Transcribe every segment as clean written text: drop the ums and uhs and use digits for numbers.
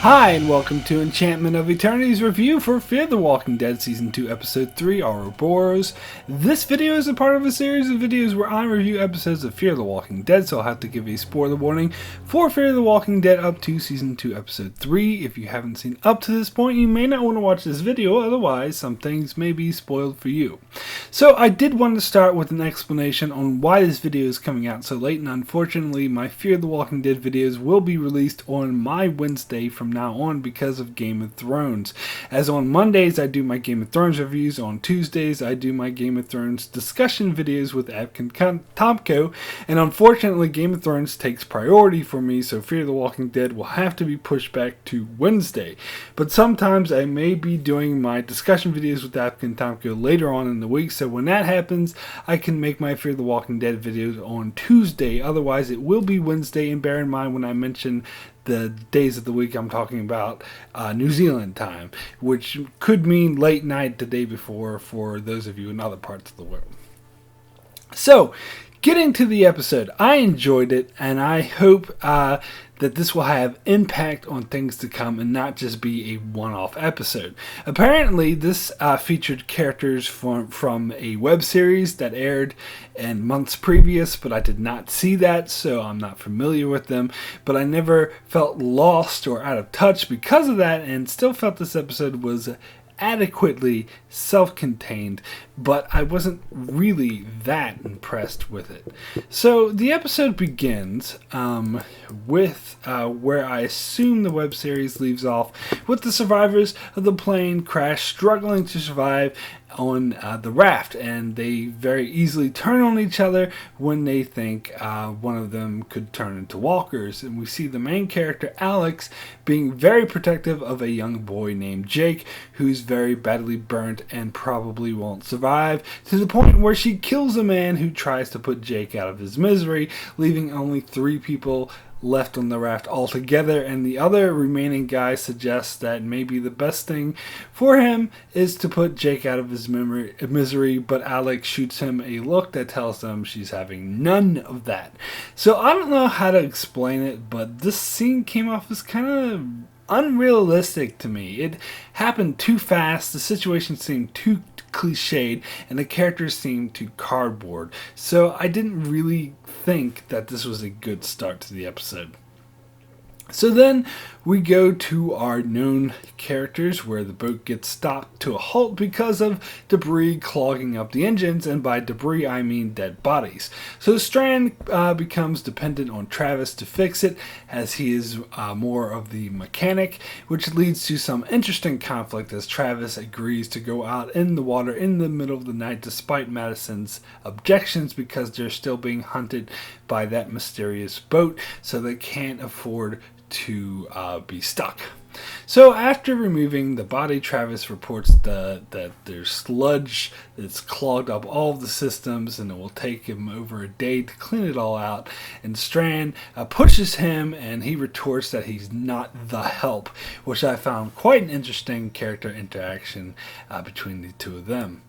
Hi, and welcome to Enchantment of Eternity's review for Fear the Walking Dead Season 2, Episode 3, Ouroboros. This video is a part of a series of videos where I review episodes of Fear the Walking Dead, so I'll have to give a spoiler warning for Fear the Walking Dead up to Season 2, Episode 3. If you haven't seen up to this point, you may not want to watch this video, otherwise some things may be spoiled for you. So I did want to start with an explanation on why this video is coming out so late, and unfortunately my Fear the Walking Dead videos will be released on my Wednesday from now on because of Game of Thrones. As on Mondays I do my Game of Thrones reviews, on Tuesdays I do my Game of Thrones discussion videos with Abkin Tomko, and unfortunately Game of Thrones takes priority for me, so Fear the Walking Dead will have to be pushed back to Wednesday. But sometimes I may be doing my discussion videos with Abkin Tomko later on in the week, so when that happens I can make my Fear the Walking Dead videos on Tuesday. Otherwise it will be Wednesday, and bear in mind when I mention the days of the week I'm talking about New Zealand time, which could mean late night the day before for those of you in other parts of the world. So, getting to the episode, I enjoyed it, and I hope that this will have impact on things to come and not just be a one-off episode. Apparently, this featured characters from a web series that aired in months previous, but I did not see that, so I'm not familiar with them. But I never felt lost or out of touch because of that, and still felt this episode was adequately self-contained, but I wasn't really that impressed with it. So the episode begins with where I assume the web series leaves off, with the survivors of the plane crash struggling to survive on the raft, and they very easily turn on each other when they think one of them could turn into walkers. And we see the main character Alex being very protective of a young boy named Jake, who's very badly burnt and probably won't survive, to the point where she kills a man who tries to put Jake out of his misery, leaving only 3 people left on the raft altogether, and the other remaining guy suggests that maybe the best thing for him is to put Jake out of his misery, but Alex shoots him a look that tells them she's having none of that. So I don't know how to explain it, but this scene came off as kind of unrealistic to me. It happened too fast, the situation seemed too cliched, and the characters seemed too cardboard. So I didn't really think that this was a good start to the episode. So then we go to our known characters, where the boat gets stopped to a halt because of debris clogging up the engines, and by debris I mean dead bodies. So Strand becomes dependent on Travis to fix it, as he is more of the mechanic, which leads to some interesting conflict as Travis agrees to go out in the water in the middle of the night despite Madison's objections, because they're still being hunted by that mysterious boat, so they can't afford to be stuck. So after removing the body, Travis reports that there's sludge that's clogged up all of the systems, and it will take him over a day to clean it all out. And Strand pushes him, and he retorts that he's not the help, which I found quite an interesting character interaction between the two of them.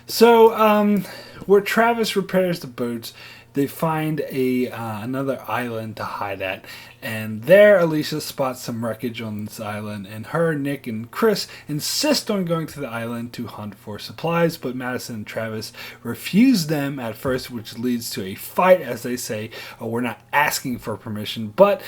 So where Travis repairs the boats, they find another island to hide at, and there Alicia spots some wreckage on this island, and her, Nick, and Chris insist on going to the island to hunt for supplies, but Madison and Travis refuse them at first, which leads to a fight as they say, "Oh, we're not asking for permission," but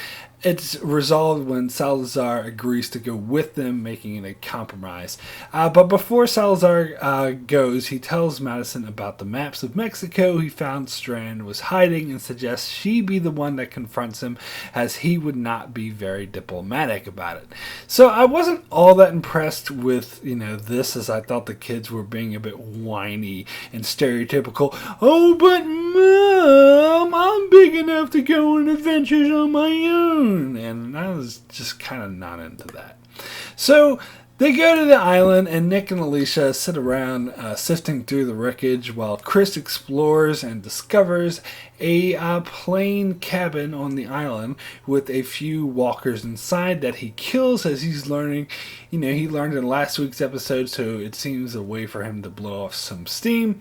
it's resolved when Salazar agrees to go with them, making it a compromise. But before Salazar goes, he tells Madison about the maps of Mexico he found Strand was hiding, and suggests she be the one that confronts him, as he would not be very diplomatic about it. So I wasn't all that impressed with this, as I thought the kids were being a bit whiny and stereotypical. "Oh, but Mom, I'm big enough to go on adventures on my own." And I was just kind of not into that. So they go to the island, and Nick and Alicia sit around sifting through the wreckage, while Chris explores and discovers a plain cabin on the island with a few walkers inside that he kills, as he's learning. He learned in last week's episode, so it seems a way for him to blow off some steam.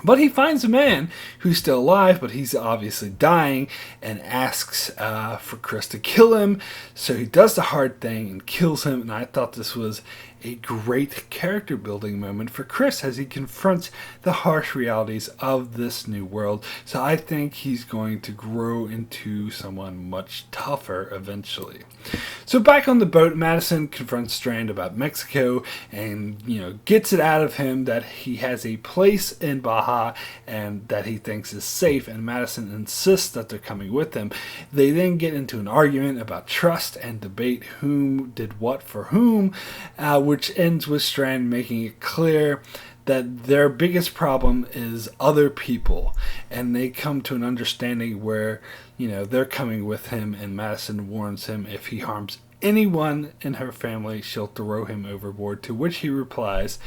But he finds a man who's still alive, but he's obviously dying, and asks for Chris to kill him. So he does the hard thing and kills him, and I thought this was a great character building moment for Chris as he confronts the harsh realities of this new world. So I think he's going to grow into someone much tougher eventually. So back on the boat, Madison confronts Strand about Mexico and, gets it out of him that he has a place in Baja and that he thinks is safe, and Madison insists that they're coming with him. They then get into an argument about trust and debate whom did what for whom, which ends with Strand making it clear that their biggest problem is other people, and they come to an understanding where, they're coming with him, and Madison warns him if he harms anyone in her family, she'll throw him overboard, to which he replies,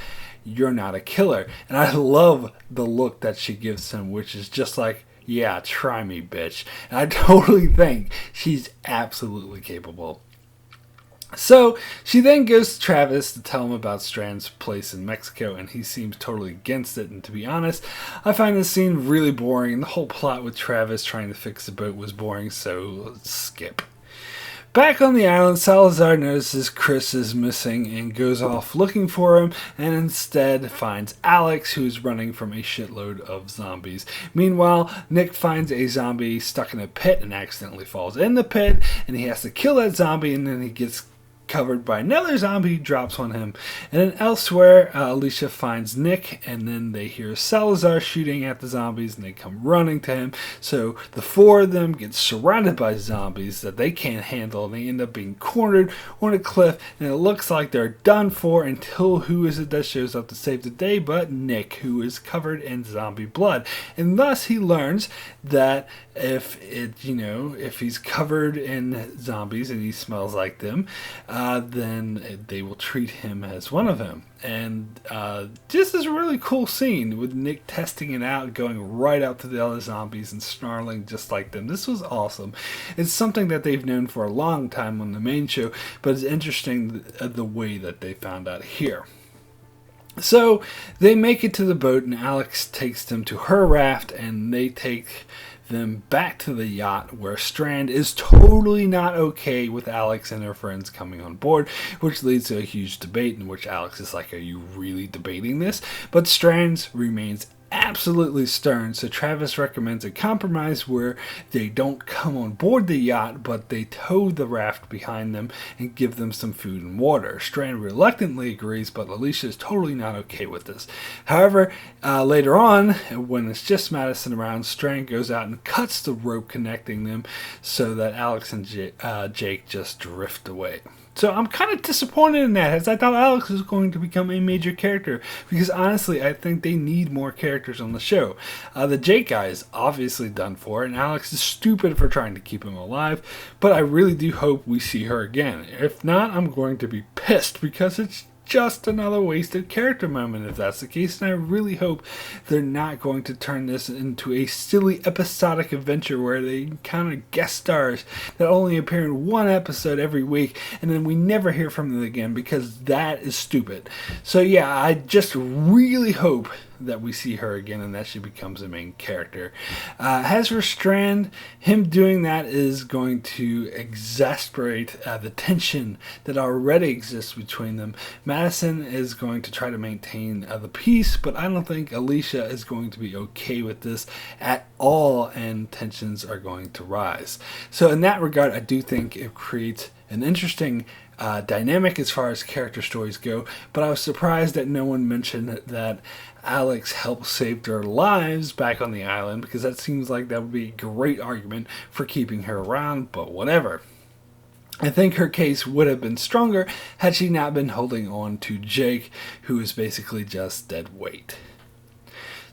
"You're not a killer." And I love the look that she gives him, which is just like, yeah, try me, bitch. And I totally think she's absolutely capable. So she then goes to Travis to tell him about Strand's place in Mexico, and he seems totally against it. And to be honest, I find this scene really boring. The whole plot with Travis trying to fix the boat was boring, so let's skip. Back on the island, Salazar notices Chris is missing and goes off looking for him, and instead finds Alex, who's running from a shitload of zombies. Meanwhile, Nick finds a zombie stuck in a pit and accidentally falls in the pit, and he has to kill that zombie, and then he gets covered by another zombie who drops on him. And then elsewhere, Alicia finds Nick, and then they hear Salazar shooting at the zombies, and they come running to him. So the four of them get surrounded by zombies that they can't handle, and they end up being cornered on a cliff, and it looks like they're done for until who is it that shows up to save the day but Nick, who is covered in zombie blood. And thus he learns that if he's covered in zombies and he smells like them, then they will treat him as one of them. And just this really cool scene with Nick testing it out, going right up to the other zombies and snarling just like them. This was awesome. It's something that they've known for a long time on the main show, but it's interesting the way that they found out here. So they make it to the boat, and Alex takes them to her raft, and they take them back to the yacht, where Strand is totally not okay with Alex and her friends coming on board, which leads to a huge debate in which Alex is like, "Are you really debating this?" But Strand remains absolutely stern, so Travis recommends a compromise where they don't come on board the yacht, but they tow the raft behind them and give them some food and water. Strand reluctantly agrees, but Alicia is totally not okay with this. However, later on, when it's just Madison around, Strand goes out and cuts the rope connecting them so that Alex and Jake just drift away. So I'm kind of disappointed in that, as I thought Alex was going to become a major character, because honestly, I think they need more characters on the show. The Jake guy is obviously done for, and Alex is stupid for trying to keep him alive, but I really do hope we see her again. If not, I'm going to be pissed, because it's just another wasted character moment if that's the case, and I really hope they're not going to turn this into a silly episodic adventure where they encounter guest stars that only appear in one episode every week and then we never hear from them again, because that is stupid. So yeah, I just really hope that we see her again and that she becomes a main character. As for Strand, him doing that is going to exasperate the tension that already exists between them. Madison is going to try to maintain the peace, but I don't think Alicia is going to be okay with this at all, and tensions are going to rise. So in that regard, I do think it creates an interesting dynamic as far as character stories go, but I was surprised that no one mentioned that Alex helped save their lives back on the island, because that seems like that would be a great argument for keeping her around, but whatever. I think her case would have been stronger had she not been holding on to Jake, who is basically just dead weight.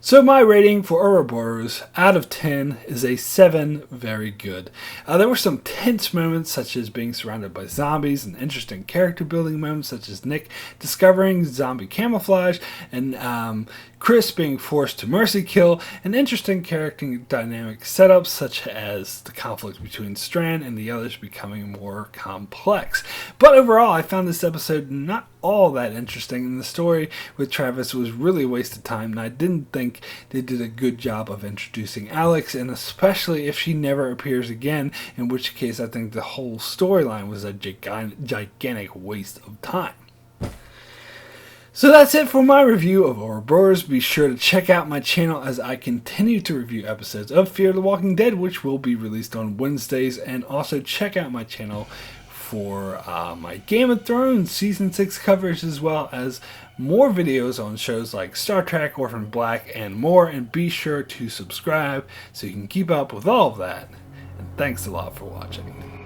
So my rating for Ouroboros out of 10 is a 7, very good. There were some tense moments, such as being surrounded by zombies, and interesting character building moments, such as Nick discovering zombie camouflage, and Chris being forced to mercy kill, and interesting character dynamic setups, such as the conflict between Strand and the others becoming more complex. But overall, I found this episode not all that interesting, and the story with Travis was really a waste of time, and I didn't think they did a good job of introducing Alex, and especially if she never appears again, in which case I think the whole storyline was a gigantic waste of time. So that's it for my review of Ouroboros. Be sure to check out my channel as I continue to review episodes of Fear the Walking Dead, which will be released on Wednesdays, and also check out my channel for my Game of Thrones Season 6 coverage, as well as more videos on shows like Star Trek, Orphan Black, and more, and be sure to subscribe so you can keep up with all of that. And thanks a lot for watching.